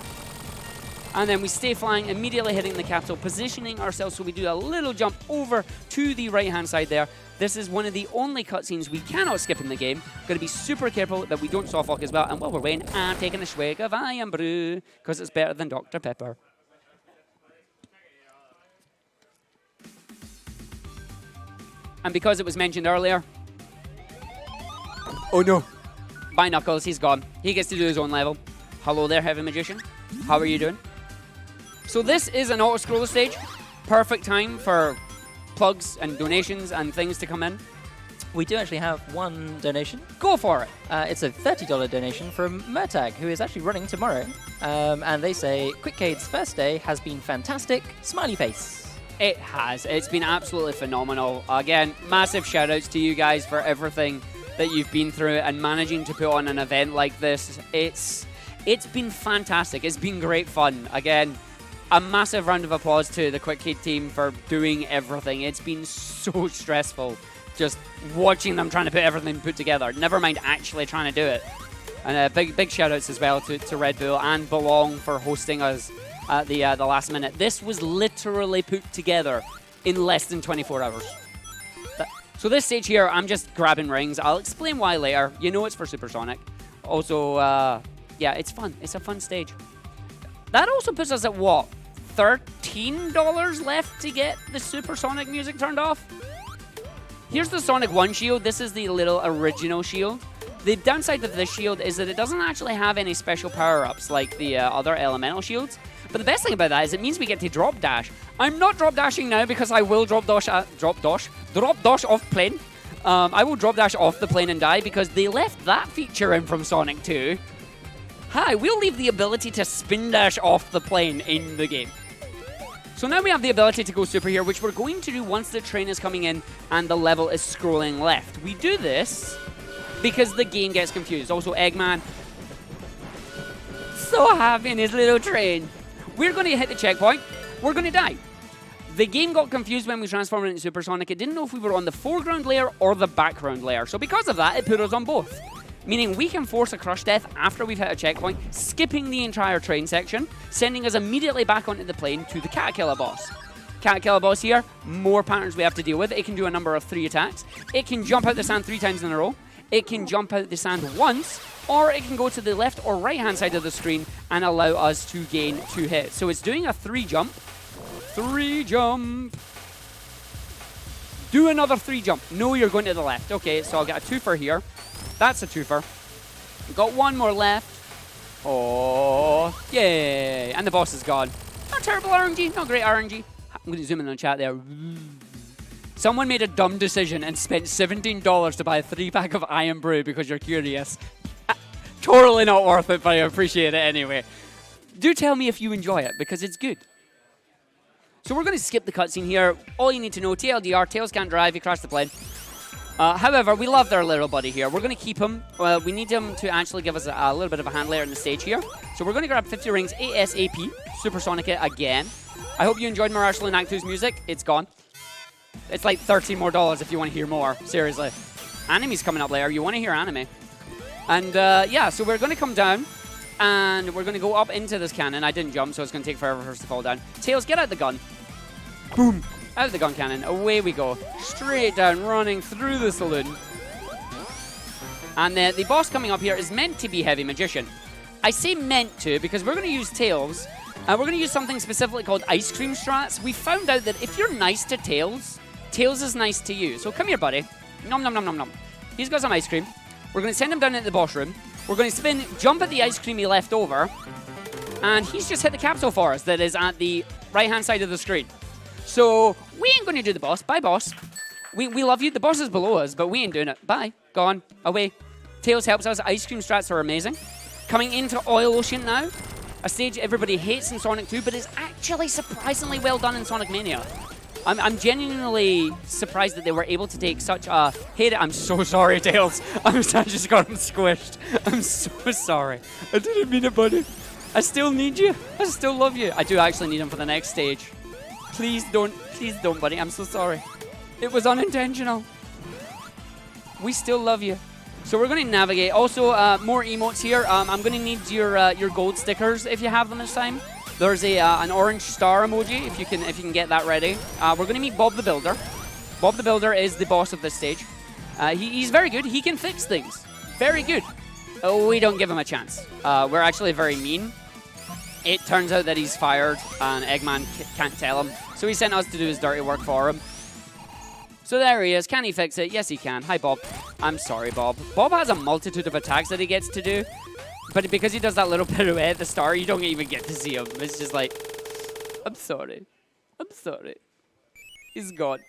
And then we stay flying, immediately hitting the capital, positioning ourselves so we do a little jump over to the right-hand side there. This is one of the only cutscenes we cannot skip in the game. Got to be super careful that we don't soft lock as well. And while we're waiting, I'm taking a swig of Iron Brew, because it's better than Dr. Pepper. And because it was mentioned earlier... Oh no! By Knuckles, he's gone. He gets to do his own level. Hello there, Heavy Magician. How are you doing? So this is an auto-scroller stage. Perfect time for plugs and donations and things to come in. We do actually have one donation. Go for it. It's a $30 donation from Murtag, who is actually running tomorrow. And they say, QuickCade's first day has been fantastic. Smiley face. It has. It's been absolutely phenomenal. Again, massive shout-outs to you guys for everything that you've been through and managing to put on an event like this. It's been fantastic. It's been great fun. Again, a massive round of applause to the QuickCade team for doing everything. It's been so stressful just watching them trying to put everything put together. Never mind actually trying to do it. And big shout-outs as well to Red Bull and Belong for hosting us at the last minute. This was literally put together in less than 24 hours. So this stage here, I'm just grabbing rings. I'll explain why later. You know it's for Supersonic. Also, yeah, it's fun. It's a fun stage. That also puts us at what? $13 left to get the Supersonic music turned off? Here's the Sonic 1 shield. This is the little original shield. The downside of this shield is that it doesn't actually have any special power-ups like the other elemental shields. But the best thing about that is it means we get to drop dash. I'm not drop dashing now because I will drop dash off plane. I will drop dash off the plane and die because they left that feature in from Sonic 2. Hi, we'll leave the ability to spin dash off the plane in the game. So now we have the ability to go super here, which we're going to do once the train is coming in and the level is scrolling left. We do this because the game gets confused. Also, Eggman, so happy in his little train. We're going to hit the checkpoint. We're going to die. The game got confused when we transformed it into Supersonic. It didn't know if we were on the foreground layer or the background layer. So because of that, it put us on both. Meaning we can force a crush death after we've hit a checkpoint, skipping the entire train section, sending us immediately back onto the plane to the Caterpillar boss. Caterpillar boss here, more patterns we have to deal with. It can do a number of 3 attacks. It can jump out the sand 3 times in a row. It can jump out the sand once, or it can go to the left or right-hand side of the screen and allow us to gain 2 hits. So it's doing a 3 jump. 3 jump. Do another 3 jump. No, you're going to the left. Okay, so I'll get a 2-fer here. That's a 2-fer. We've got 1 more left. Oh, yay. And the boss is gone. Not terrible RNG, not great RNG. I'm going to zoom in on the chat there. Someone made a dumb decision and spent $17 to buy a 3-pack of Iron Brew because you're curious. Totally not worth it, but I appreciate it anyway. Do tell me if you enjoy it, because it's good. So we're going to skip the cutscene here. All you need to know, TLDR, Tails can't drive, he crashed the plane. However, we love their little buddy here. We're going to keep him. We need him to actually give us a little bit of a hand later in the stage here. So we're going to grab 50 rings ASAP, Supersonic it again. I hope you enjoyed Mirage Saloon Act 2's music. It's gone. It's like $13 more if you want to hear more. Seriously. Anime's coming up later. You want to hear anime. And yeah, so we're going to come down. And we're going to go up into this cannon. I didn't jump, so it's going to take forever for us to fall down. Tails, get out the gun. Boom. Out of the gun cannon. Away we go. Straight down, running through the saloon. And the boss coming up here is meant to be Heavy Magician. I say meant to because we're going to use Tails. We're going to use something specifically called Ice Cream Strats. We found out that if you're nice to Tails, Tails is nice to you. So come here, buddy. Nom, nom, nom, nom, nom. He's got some ice cream. We're going to send him down into the boss room. We're going to spin, jump at the ice cream he left over. And he's just hit the capsule for us that is at the right-hand side of the screen. So we ain't going to do the boss. Bye, boss. We love you. The boss is below us, but we ain't doing it. Bye. Gone. Away. Tails helps us. Ice cream strats are amazing. Coming into Oil Ocean now. A stage everybody hates in Sonic 2, but is actually surprisingly well done in Sonic Mania. I'm genuinely surprised that they were able to take such a hit. I'm so sorry, Tails. I just got him squished. I'm so sorry. I didn't mean it, buddy. I still need you. I still love you. I do actually need him for the next stage. Please don't, buddy. I'm so sorry. It was unintentional. We still love you. So we're going to navigate. Also, more emotes here. I'm going to need your gold stickers if you have them this time. There's an orange star emoji if you can get that ready. We're going to meet Bob the Builder. Bob the Builder is the boss of this stage. He's very good. He can fix things. Very good. Oh, we don't give him a chance. We're actually very mean. It turns out that he's fired and Eggman can't tell him. So he sent us to do his dirty work for him. So there he is. Can he fix it? Yes, he can. Hi, Bob. I'm sorry, Bob. Bob has a multitude of attacks that he gets to do. But because he does that little pirouette at the start, you don't even get to see him. It's just like, I'm sorry. I'm sorry. He's gone.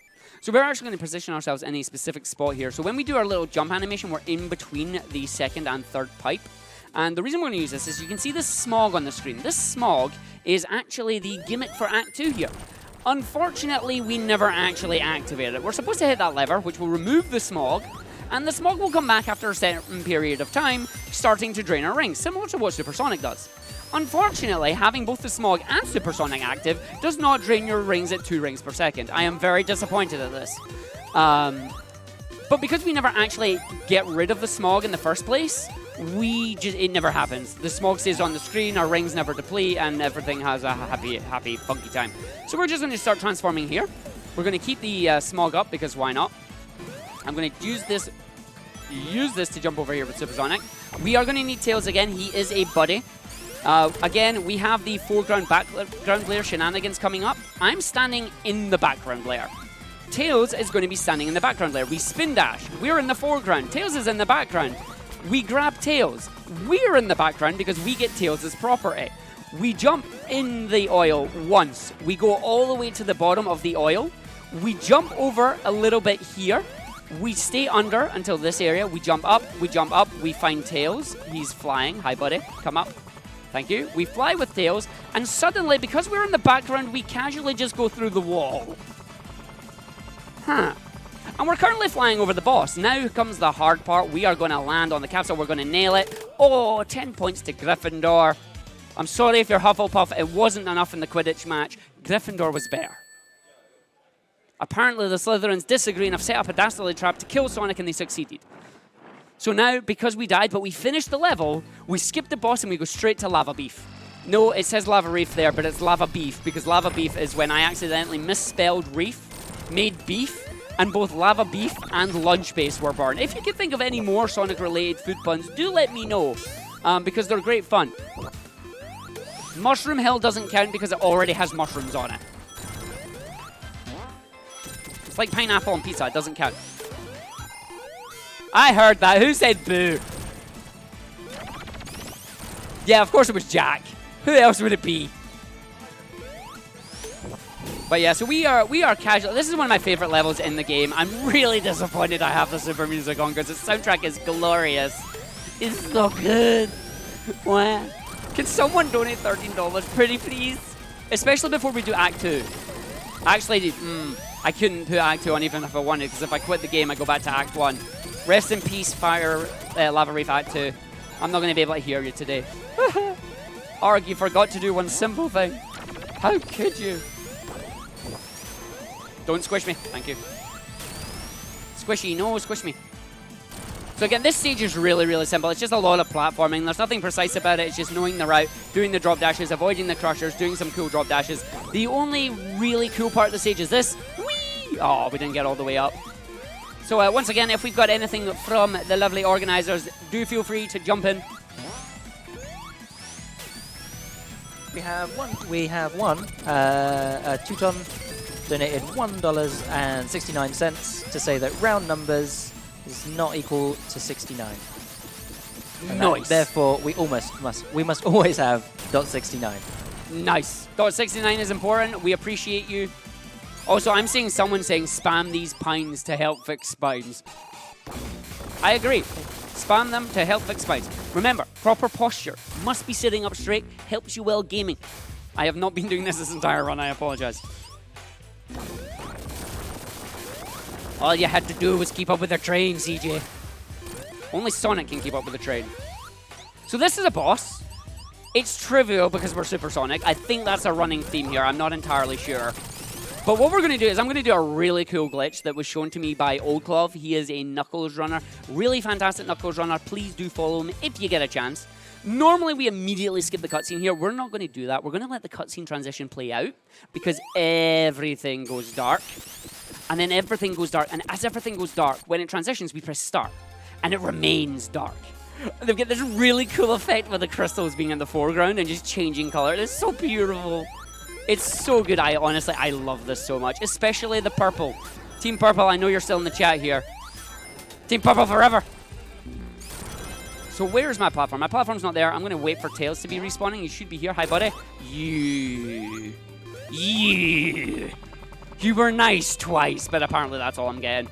So we're actually going to position ourselves in a specific spot here. So when we do our little jump animation, we're in between the second and third pipe. And the reason we're going to use this is you can see this smog on the screen. This smog is actually the gimmick for Act 2 here. Unfortunately, we never actually activated it. We're supposed to hit that lever, which will remove the smog, and the smog will come back after a certain period of time, starting to drain our rings, similar to what Supersonic does. Unfortunately, having both the smog and Supersonic active does not drain your rings at 2 rings per second. I am very disappointed at this. But because we never actually get rid of the smog in the first place, it never happens. The smog stays on the screen, our rings never deplete, and everything has a happy, funky time. So we're just going to start transforming here. We're going to keep the smog up, because why not? I'm going to use this to jump over here with Supersonic. We are going to need Tails again. He is a buddy. Again, we have the foreground, background layer shenanigans coming up. I'm standing in the background layer. Tails is going to be standing in the background layer. We spin dash. We're in the foreground. Tails is in the background. We grab Tails. We're in the background because we get Tails' property. We jump in the oil once. We go all the way to the bottom of the oil. We jump over a little bit here. We stay under until this area. We jump up. We find Tails. He's flying. Hi, buddy. Come up. Thank you. We fly with Tails. And suddenly, because we're in the background, we casually just go through the wall. Huh. And we're currently flying over the boss. Now comes the hard part. We are going to land on the capsule. We're going to nail it. Oh, 10 points to Gryffindor. I'm sorry if you're Hufflepuff. It wasn't enough in the Quidditch match. Gryffindor was better. Apparently, the Slytherins disagree and have set up a dastardly trap to kill Sonic, and they succeeded. So now, because we died, but we finished the level, we skip the boss and we go straight to Lava Beef. No, it says Lava Reef there, but it's Lava Beef, because Lava Beef is when I accidentally misspelled Reef, made beef, and both Lava Beef and Lunch Base were born. If you can think of any more Sonic-related food puns, do let me know, because they're great fun. Mushroom Hill doesn't count because it already has mushrooms on it. It's like pineapple on pizza, it doesn't count. I heard that. Who said boo? Yeah, of course it was Jack. Who else would it be? But yeah, so we are casual. This is one of my favorite levels in the game. I'm really disappointed I have the super music on because the soundtrack is glorious. It's so good. What? Can someone donate $13 pretty please? Especially before we do Act 2. Actually, I couldn't put Act 2 on even if I wanted, because if I quit the game, I go back to Act 1. Rest in peace, Lava Reef Act 2. I'm not going to be able to hear you today. Arg, you forgot to do one simple thing. How could you? Don't squish me. Thank you. Squishy, no, squish me. So again, this stage is really, really simple. It's just a lot of platforming. There's nothing precise about it. It's just knowing the route, doing the drop dashes, avoiding the crushers, doing some cool drop dashes. The only really cool part of the stage is this. Whee! Oh, we didn't get all the way up. So once again, if we've got anything from the lovely organizers, do feel free to jump in. We have one. Teuton donated $1.69 to say that round numbers is not equal to 69. Nice. Therefore, we must always have .69. Nice. .69 is important. We appreciate you. Also, I'm seeing someone saying spam these pines to help fix spines. I agree. Spam them to help fix spines. Remember, proper posture. Must be sitting up straight. Helps you while gaming. I have not been doing this entire run. I apologize. All you had to do was keep up with the train, CJ. Only Sonic can keep up with the train. So this is a boss. It's trivial because we're supersonic. I think that's a running theme here. I'm not entirely sure. But what we're going to do is I'm going to do a really cool glitch that was shown to me by Old Clove. He is a Knuckles runner. Really fantastic Knuckles runner. Please do follow him if you get a chance. Normally, we immediately skip the cutscene here. We're not going to do that. We're going to let the cutscene transition play out because everything goes dark. And then everything goes dark. And as everything goes dark, when it transitions, we press start. And it remains dark. They've got this really cool effect with the crystals being in the foreground and just changing color. It's so beautiful. It's so good. Honestly, I love this so much, especially the purple. Team Purple, I know you're still in the chat here. Team Purple forever. So where's my platform? My platform's not there. I'm going to wait for Tails to be respawning. You should be here. Hi, buddy. You were nice twice, but apparently that's all I'm getting.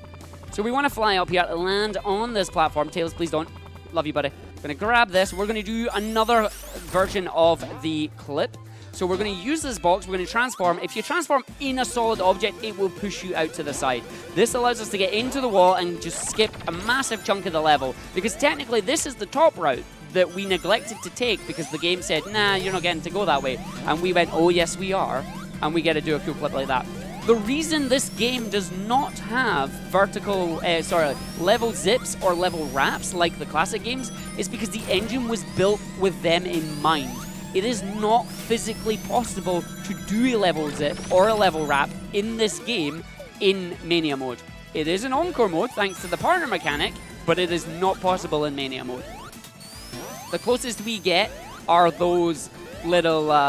So we want to fly up here, land on this platform. Tails, please don't. Love you, buddy. Going to grab this. We're going to do another version of the clip. So we're going to use this box. We're going to transform. If you transform in a solid object, it will push you out to the side. This allows us to get into the wall and just skip a massive chunk of the level. Because technically, this is the top route that we neglected to take because the game said, nah, you're not getting to go that way. And we went, oh, yes, we are. And we get to do a cool clip like that. The reason this game does not have level zips or level wraps like the classic games is because the engine was built with them in mind. It is not physically possible to do a level zip or a level wrap in this game in Mania mode. It is an Encore mode thanks to the partner mechanic, but it is not possible in Mania mode. The closest we get are those little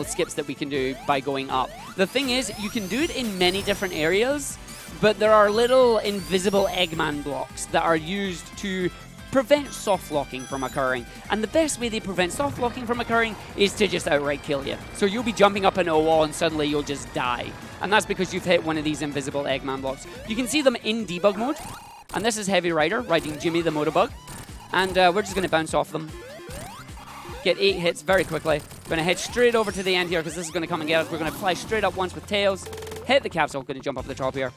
skips that we can do by going up. The thing is, you can do it in many different areas, but there are little invisible Eggman blocks that are used to prevent soft locking from occurring. And the best way they prevent soft locking from occurring is to just outright kill you. So you'll be jumping up into a wall and suddenly you'll just die. And that's because you've hit one of these invisible Eggman blocks. You can see them in debug mode. And this is Heavy Rider riding Jimmy the Motorbug. And we're just going to bounce off them. Get 8 hits very quickly. Going to head straight over to the end here because this is going to come and get us. We're going to fly straight up once with Tails. Hit the capsule. Going to jump up the top here.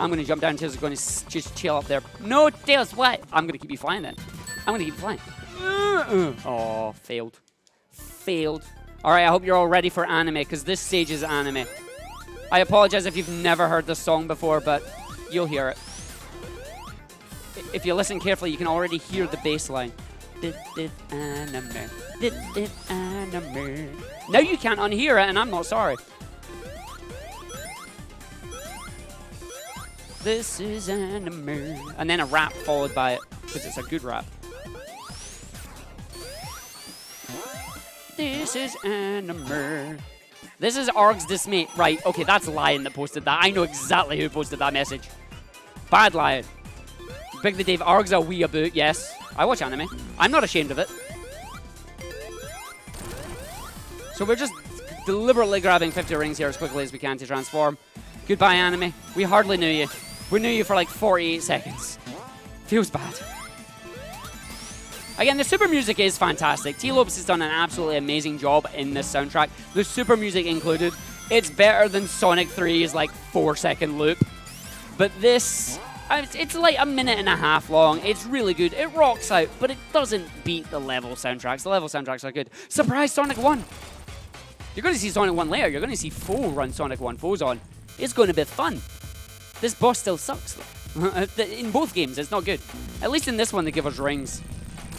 I'm going to jump down. Tails is going to just chill up there. No, Tails, what? I'm going to keep you flying then. I'm going to keep flying. Oh, failed. Failed. All right, I hope you're all ready for anime because this stage is anime. I apologize if you've never heard this song before, but you'll hear it. If you listen carefully, you can already hear the bass line. Anime. Anime. Now you can't unhear it, and I'm not sorry. This is anime. And then a rap followed by it, because it's a good rap. This is anime. This is Arg's Dismay. Right, okay, that's Lion that posted that. I know exactly who posted that message. Bad Lion. Big the Dave. Arg's a weeaboo, yes. I watch anime. I'm not ashamed of it. So we're just deliberately grabbing 50 rings here as quickly as we can to transform. Goodbye, anime. We hardly knew you. We knew you for like 48 seconds. Feels bad. Again, the super music is fantastic. T-Lopes has done an absolutely amazing job in this soundtrack. The super music included. It's better than Sonic 3's like 4-second loop. But this... it's like a minute and a half long. It's really good. It rocks out, but it doesn't beat the level soundtracks. The level soundtracks are good. Surprise Sonic 1! You're going to see Sonic 1 later. You're going to see Foe run Sonic 1 Foes on. It's going to be fun. This boss still sucks, though. In both games, it's not good. At least in this one, they give us rings.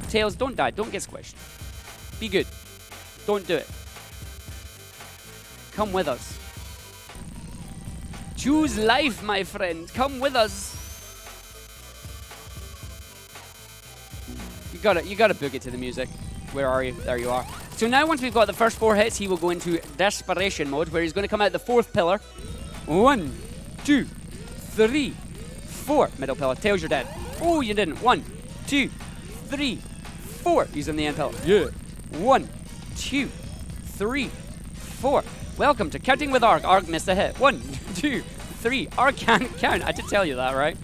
Tails, don't die. Don't get squished. Be good. Don't do it. Come with us. Choose life, my friend. Come with us. You gotta book it to the music. Where are you? There you are. So now once we've got the first 4 hits, he will go into desperation mode, where he's going to come out the 4th pillar. 1, 2, 3, 4. Middle pillar. Tails, you're dead. Oh, you didn't. 1, 2, 3, 4. He's in the end pillar. Yeah. 1, 2, 3, 4. Welcome to Counting with Arg. Arg missed a hit. 1, 2, 3. Arg can't count. I did tell you that, right?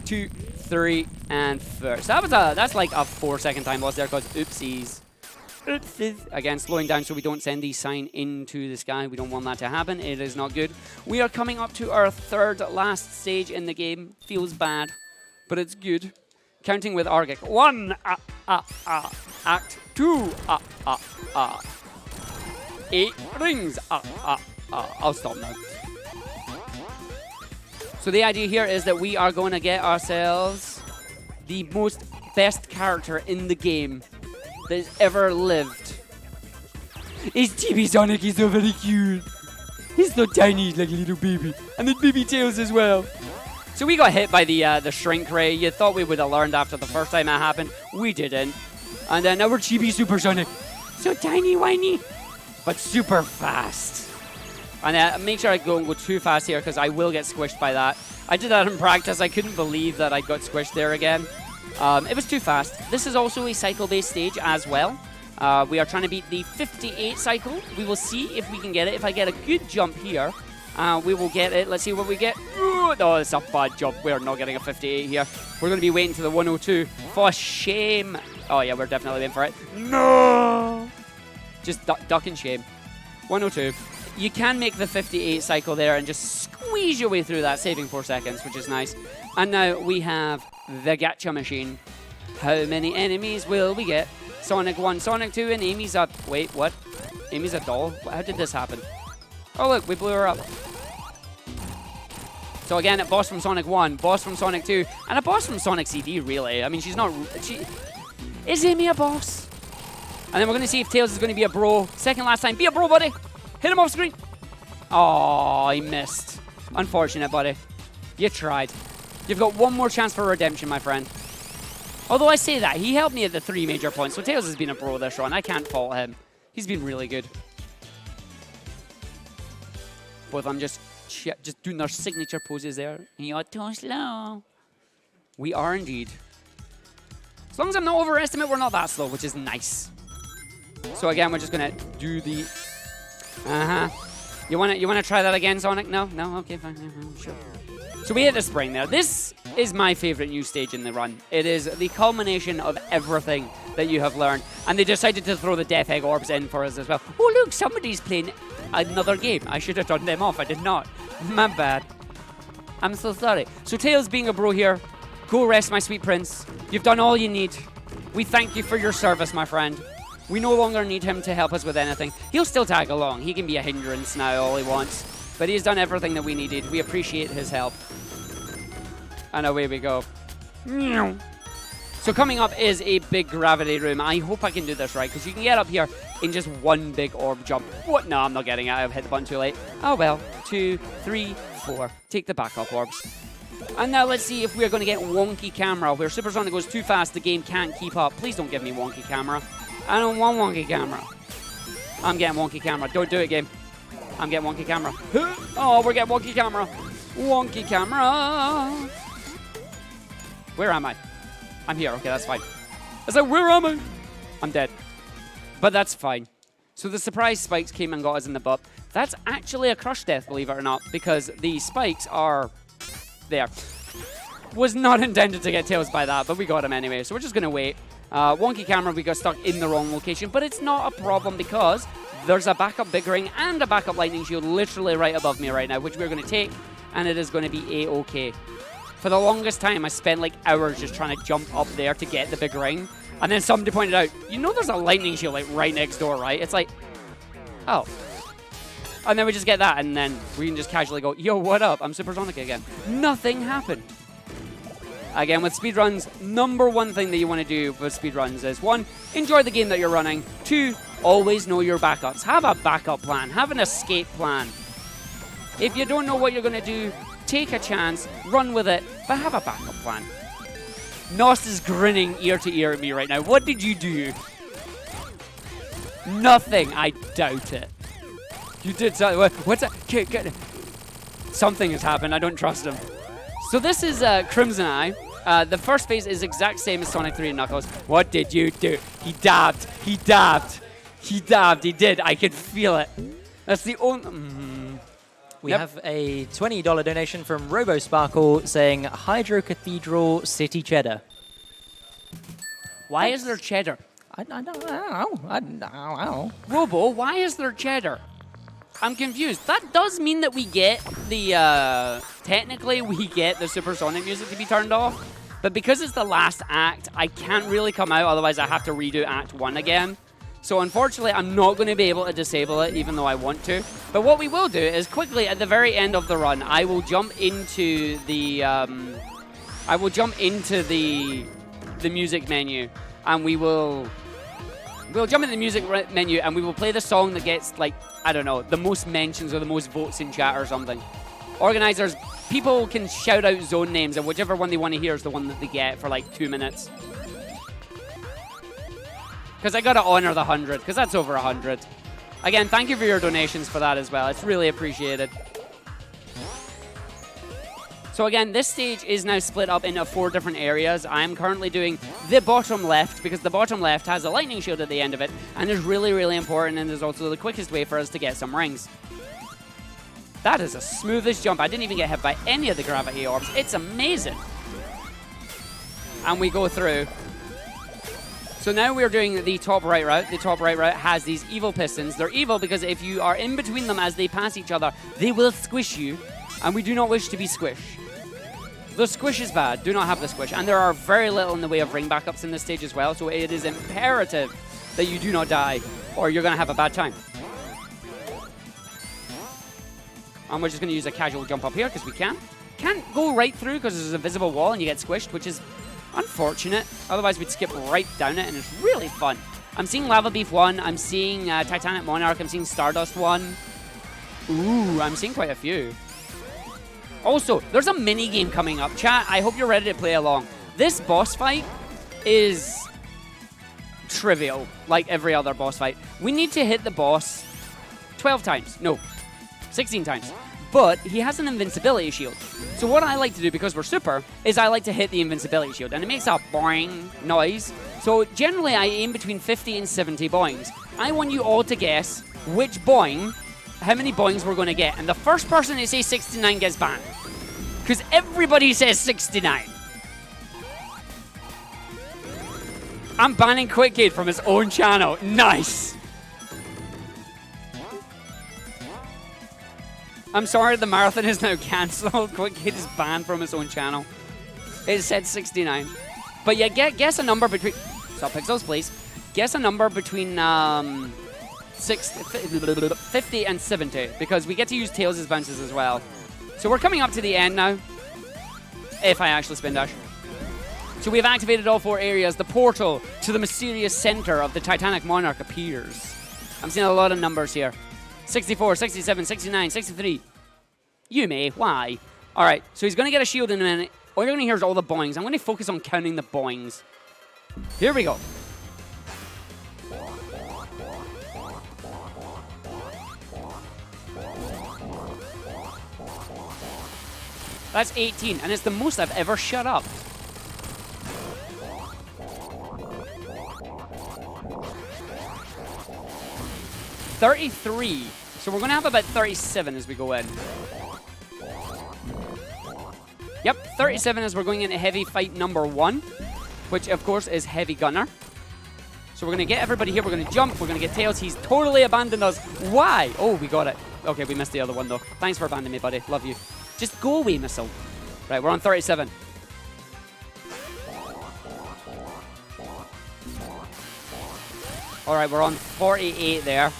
2, 3, and 4. So that's like a 4-second time loss there because oopsies. Again, slowing down so we don't send the sign into the sky. We don't want that to happen. It is not good. We are coming up to our third last stage in the game. Feels bad, but it's good. Counting with Argick. 1, Act 2, 8 rings, I'll stop now. So the idea here is that we are going to get ourselves the best character in the game that has ever lived. It's Chibi Sonic, he's so very cute. He's so tiny, he's like a little baby. And then baby Tails as well. So we got hit by the shrink ray. You thought we would have learned after the first time that happened. We didn't. And now we're Chibi Super Sonic. So tiny, whiny, but super fast. And make sure I don't go too fast here because I will get squished by that. I did that in practice. I couldn't believe that I got squished there again. It was too fast. This is also a cycle-based stage as well. We are trying to beat the 58 cycle. We will see if we can get it. If I get a good jump here, we will get it. Let's see what we get. Ooh, no, it's a bad jump. We're not getting a 58 here. We're going to be waiting to the 102. For shame. Oh, yeah, we're definitely waiting for it. No! Just duck and shame. 102. You can make the 58 cycle there and just squeeze your way through that, saving 4 seconds, which is nice. And now we have the gacha machine. How many enemies will we get? Sonic 1, Sonic 2, and Amy's a... Wait, what? Amy's a doll? How did this happen? Oh, look, we blew her up. So again, a boss from Sonic 1, boss from Sonic 2, and a boss from Sonic CD, really. I mean, she's not... Is Amy a boss? And then we're going to see if Tails is going to be a bro. Second last time. Be a bro, buddy. Hit him off screen. Oh, he missed. Unfortunate, buddy. You tried. You've got one more chance for redemption, my friend. Although I say that, he helped me at the 3 major points, so Tails has been a bro this run. I can't fault him. He's been really good. Both of them just doing their signature poses there. You're too slow. We are indeed. As long as I'm not overestimate, we're not that slow, which is nice. So again, we're just gonna do the... You wanna try that again, Sonic? No? No? Okay, fine. Sure. So we hit the spring there. This is my favorite new stage in the run. It is the culmination of everything that you have learned. And they decided to throw the Death Egg Orbs in for us as well. Oh, look, somebody's playing another game. I should have turned them off. I did not. My bad. I'm so sorry. So Tails being a bro here. Go rest, my sweet prince. You've done all you need. We thank you for your service, my friend. We no longer need him to help us with anything. He'll still tag along. He can be a hindrance now all he wants. But he's done everything that we needed. We appreciate his help. And away we go. So coming up is a big gravity room. I hope I can do this right, because you can get up here in just one big orb jump. What? No, I'm not getting it. I've hit the button too late. Oh well. 2, 3, 4. Take the backup orbs. And now let's see if we're going to get wonky camera, where Supersonic goes too fast, the game can't keep up. Please don't give me wonky camera. I don't want wonky camera. I'm getting wonky camera. Don't do it, game. I'm getting wonky camera. Oh, we're getting wonky camera. Wonky camera. Where am I? I'm here. Okay, that's fine. I said, where am I? I'm dead. But that's fine. So the surprise spikes came and got us in the butt. That's actually a crush death, believe it or not, because the spikes are there. Was not intended to get Tails by that, but we got him anyway, so we're just going to wait. Wonky camera, we got stuck in the wrong location, but it's not a problem because there's a backup big ring and a backup lightning shield literally right above me right now, which we're going to take, and it is going to be A-OK. For the longest time, I spent like hours just trying to jump up there to get the big ring, and then somebody pointed out, you know there's a lightning shield like right next door, right? It's like, oh. And then we just get that, and then we can just casually go, yo, what up? I'm Supersonic again. Nothing happened. Again, with speedruns, #1 thing that you want to do with speedruns is 1, enjoy the game that you're running. 2, always know your backups. Have a backup plan. Have an escape plan. If you don't know what you're going to do, take a chance, run with it, but have a backup plan. Nos is grinning ear to ear at me right now. What did you do? Nothing. I doubt it. You did something. What's that? Something has happened. I don't trust him. So this is Crimson Eye. The first phase is exact same as Sonic 3 and Knuckles. What did you do? He dabbed. He dabbed. He dabbed. He did. I could feel it. That's the only... We have a $20 donation from RoboSparkle saying Hydro Cathedral City Cheddar. Why is there cheddar? I don't know. Robo, why is there cheddar? I'm confused. That does mean that we get the, technically we get the supersonic music to be turned off. But because it's the last act, I can't really come out, otherwise I have to redo Act 1 again. So unfortunately, I'm not going to be able to disable it, even though I want to. But what we will do is quickly, at the very end of the run, I will jump into the, music menu, and we'll jump in the music menu, and we will play the song that gets, like, I don't know, the most mentions or the most votes in chat or something. Organizers, people can shout out zone names, and whichever one they want to hear is the one that they get for like 2 minutes. Because I got to honor the 100, because that's over 100. Again, thank you for your donations for that as well. It's really appreciated. So again, this stage is now split up into 4 different areas. I'm currently doing the bottom left, because the bottom left has a lightning shield at the end of it, and is really, really important, and is also the quickest way for us to get some rings. That is the smoothest jump. I didn't even get hit by any of the gravity orbs. It's amazing. And we go through. So now we're doing the top right route. The top right route has these evil pistons. They're evil because if you are in between them as they pass each other, they will squish you. And we do not wish to be squished. The squish is bad. Do not have the squish. And there are very little in the way of ring backups in this stage as well. So it is imperative that you do not die, or you're going to have a bad time. And we're just going to use a casual jump up here because we can. Can't go right through because there's a visible wall and you get squished, which is unfortunate. Otherwise, we'd skip right down it, and it's really fun. I'm seeing Lava Beef 1. I'm seeing Titanic Monarch. I'm seeing Stardust 1. Ooh, I'm seeing quite a few. Also, there's a mini game coming up. Chat, I hope you're ready to play along. This boss fight is trivial, like every other boss fight. We need to hit the boss 12 times. No, 16 times. But he has an invincibility shield. So what I like to do, because we're super, is I like to hit the invincibility shield. And it makes a boing noise. So generally I aim between 50 and 70 boings. I want you all to guess which boing, how many boings we're going to get. And the first person to say 69 gets banned. Because everybody says 69. I'm banning QuickCade from his own channel. Nice. I'm sorry, the marathon is now cancelled. QuickCade is banned from his own channel. It said 69. But yeah, guess a number between... Stop pixels, please. Guess a number between 50 and 70, because we get to use Tails' bounces as well. So we're coming up to the end now, if I actually spin dash. So we've activated all 4 areas. The portal to the mysterious center of the Titanic Monarch appears. I'm seeing a lot of numbers here. 64, 67, 69, 63. You may. Why? All right, so he's going to get a shield in a minute. All you're going to hear is all the boings. I'm going to focus on counting the boings. Here we go. That's 18, and it's the most I've ever shut up. $33. So we're going to have about 37 as we go in. Yep, 37 as we're going into heavy fight number 1, which of course is Heavy Gunner. So we're going to get everybody here. We're going to jump. We're going to get Tails. He's totally abandoned us. Why? Oh, we got it. Okay, we missed the other one though. Thanks for abandoning me, buddy. Love you. Just go away, missile. Right, we're on 37. All right, we're on 48 there.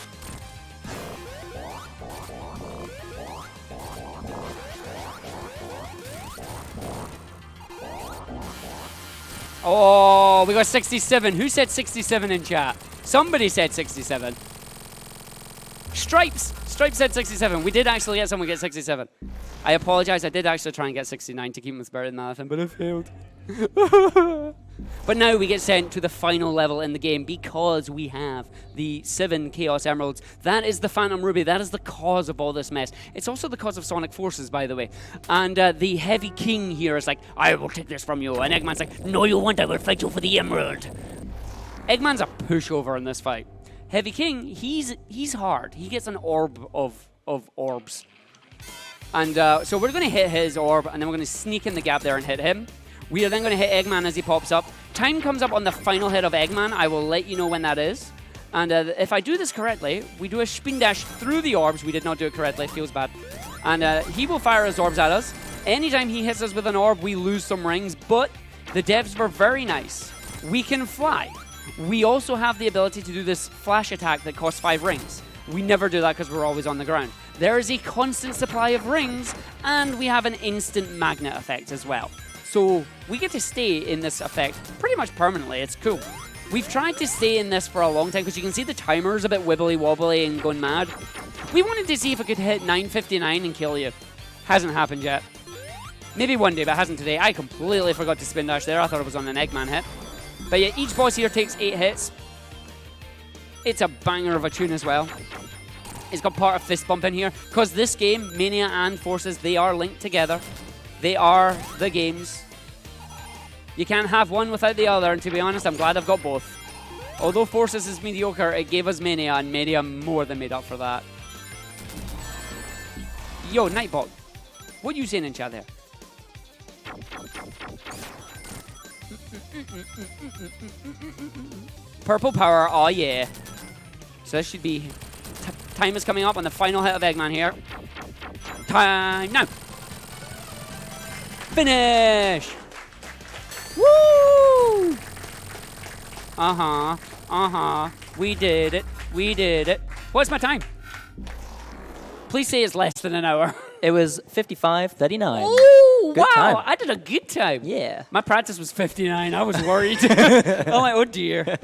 Oh, we got 67. Who said 67 in chat? Somebody said 67. Stripes! Stripes said 67. We did actually get someone get 67. I apologize. I did actually try and get 69 to keep him with Spirit in the marathon, but I failed. But now we get sent to the final level in the game because we have the 7 Chaos Emeralds. That is the Phantom Ruby. That is the cause of all this mess. It's also the cause of Sonic Forces, by the way. And the Heavy King here is like, I will take this from you. And Eggman's like, no you won't. I will fight you for the Emerald. Eggman's a pushover in this fight. Heavy King, he's hard. He gets an orb of orbs. And so we're going to hit his orb, and then we're going to sneak in the gap there and hit him. We are then going to hit Eggman as he pops up. Time comes up on the final hit of Eggman. I will let you know when that is. And if I do this correctly, we do a spin dash through the orbs. We did not do it correctly. It feels bad. And he will fire his orbs at us. Anytime he hits us with an orb, we lose some rings. But the devs were very nice. We can fly. We also have the ability to do this flash attack that costs 5 rings. We never do that because we're always on the ground. There is a constant supply of rings, and we have an instant magnet effect as well. So we get to stay in this effect pretty much permanently. It's cool. We've tried to stay in this for a long time because you can see the timer's a bit wibbly wobbly and going mad. We wanted to see if we could hit 959 and kill you. Hasn't happened yet. Maybe one day, but hasn't today. I completely forgot to spin dash there. I thought it was on an Eggman hit. But yeah, each boss here takes 8 hits. It's a banger of a tune as well. It's got part of Fist Bump in here. Because this game, Mania and Forces, they are linked together. They are the games. You can't have one without the other, and to be honest, I'm glad I've got both. Although Forces is mediocre, it gave us Mania, and Mania more than made up for that. Yo, Nightbot, what are you saying in chat there? Purple power, oh yeah. So this should be... time is coming up on the final hit of Eggman here. Time now! Finish! Woo! Uh-huh, uh-huh. We did it, we did it. What's my time? Please say it's less than an hour. It was 55:39. Oh, Good wow, time. I did a good time. Yeah. My practice was 59, I was worried. I'm like, oh dear.